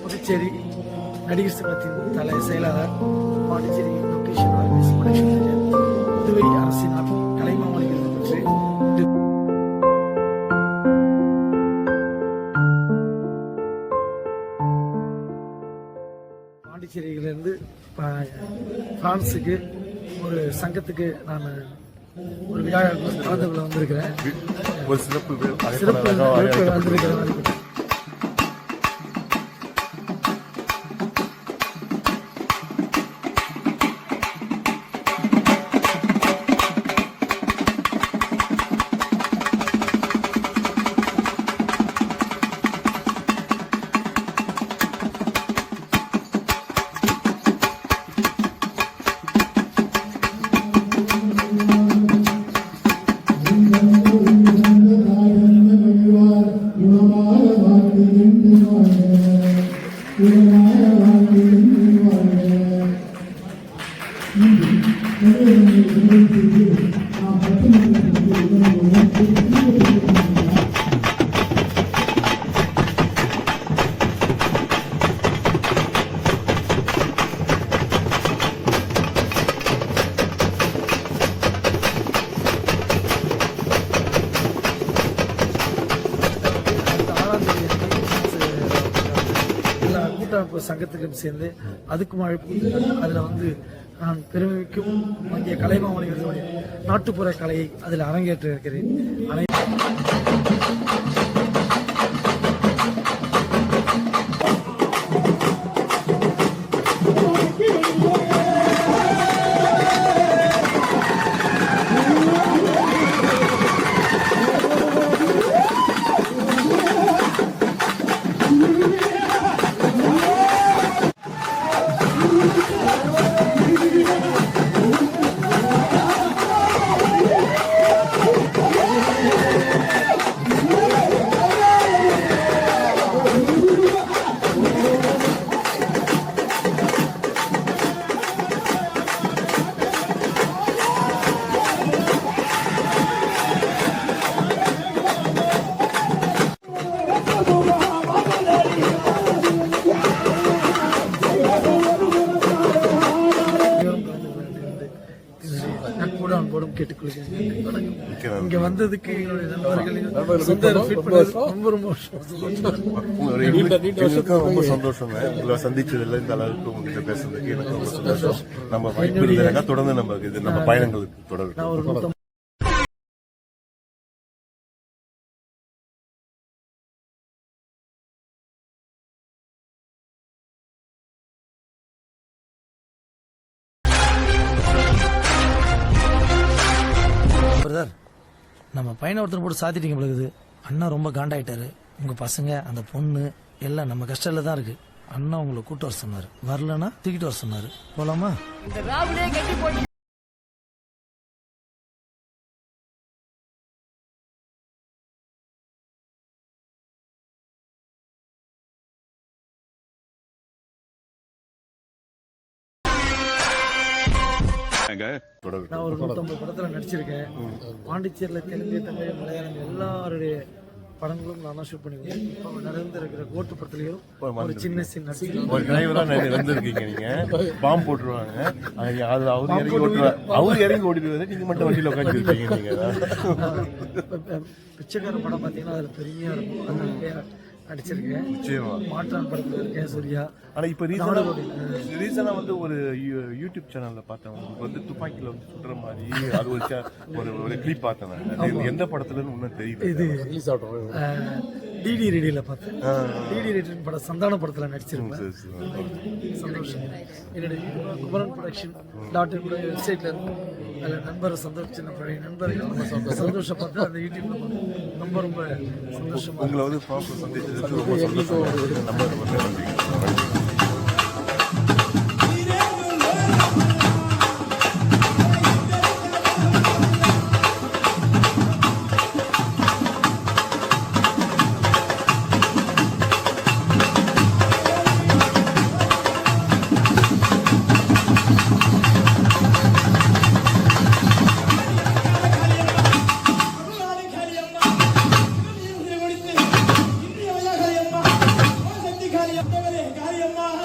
புதுச்சேரி நடிகர் சங்கத்தின் தலை செயலாளர் Pondicherry location organise production Puduvai அரசினால் கலைமாமணிகள் பற்றி பாண்டிச்சேரியிலிருந்து பிரான்ஸுக்கு ஒரு சங்கத்துக்கு நான் ஒரு விழா கலந்து கொள்ள வந்திருக்கிறேன். ஒரு சிறப்பு வந்திருக்கிறேன். சங்கத்துக்கும் சேர்ந்து அதுக்கும் அழைப்பு அதில் வந்து நான் பெருமைக்கும் இந்திய கலைமாமணிகளுடைய நாட்டுப்புற கலையை அதில் அரங்கேற்ற இருக்கிறேன். இங்க வந்ததுக்கு என்னுடைய நண்பர்கள் ரொம்ப சந்தோஷம். உங்களை சந்திச்சதுல இந்த அளவுக்கு உங்ககிட்ட பேசுறதுக்கு எனக்கு ரொம்ப சந்தோஷம். நம்ம வாய்ப்பு இல்லைன்னா தொடர்ந்து நம்ம பயணங்களுக்கு தொடரும். நம்ம பையனை ஒருத்தர் போட்டு சாத்திட்டீங்க பிள்ளைக்குது. அண்ணா ரொம்ப காண்டாயிட்டாரு. உங்க பசங்க அந்த பொண்ணு எல்லாம் நம்ம கஷ்டத்துல தான் இருக்கு. அண்ணா உங்களை கூட்டு வர சொன்னாரு. வரலன்னா தூக்கிட்டு வர சொன்னாரு. போலாமா? நான் ஒரு 150 படத்துல நடிச்சிருக்கேன். பாண்டிச்சேரியில தெலுங்கு, தமிழ், மலையாளம் எல்லாருடைய படங்களும் நான் தான் ஷூட் பண்ணிருக்கேன். இப்போ நடந்திருக்கிற கோட்டு படத்துலயும் ஒரு சின்ன சின்ன ஒரு டிரைவரா வந்திருக்கீங்க. நீங்க பாம்பு போட்டுருவாங்க, அவரு இறங்கி ஓடிடுவாரு, நீங்க மட்டும் வண்டியில உட்காந்துருக்கீங்க. நீங்க பிச்சைக்கார படம் பாத்தீங்கன்னா அதுல பெரிய இருக்கும். அதனால நடிச்சிருக்கேன். மாற்றான் படத்துல இருக்கேன், சூர்யா. ஆனா இப்ப ரீசனா வந்து ஒரு யூடியூப் சேனல்ல பார்த்தேன், உங்களுக்கு வந்து துப்பாக்கில வந்து சுடுற மாதிரி அது ஒரு கிளிப் பார்த்தேன். எந்த படத்துலன்னு ஒன்னும் தெரியல. இது ரிலீஸ் ஆகட்டும். டிடி ரேடியோல பார்த்தேன். டிடி ரேடியோ படம் சந்தான படத்துல நடிச்சிருக்கேன். சந்தோஷம். என்னுடைய குமரன் ப்ரொடக்ஷன் வெப்சைட்ல இருக்கும். அதில் நண்பரை சந்தோஷம், சின்ன பழைய நண்பர்கள் சந்தோஷப்பட்டு அந்த யூடியூப்ல ரொம்ப ரொம்ப சந்தோஷம். உங்களை வந்து சந்திச்சது ரொம்ப சந்தோஷம். நன்றி. நமः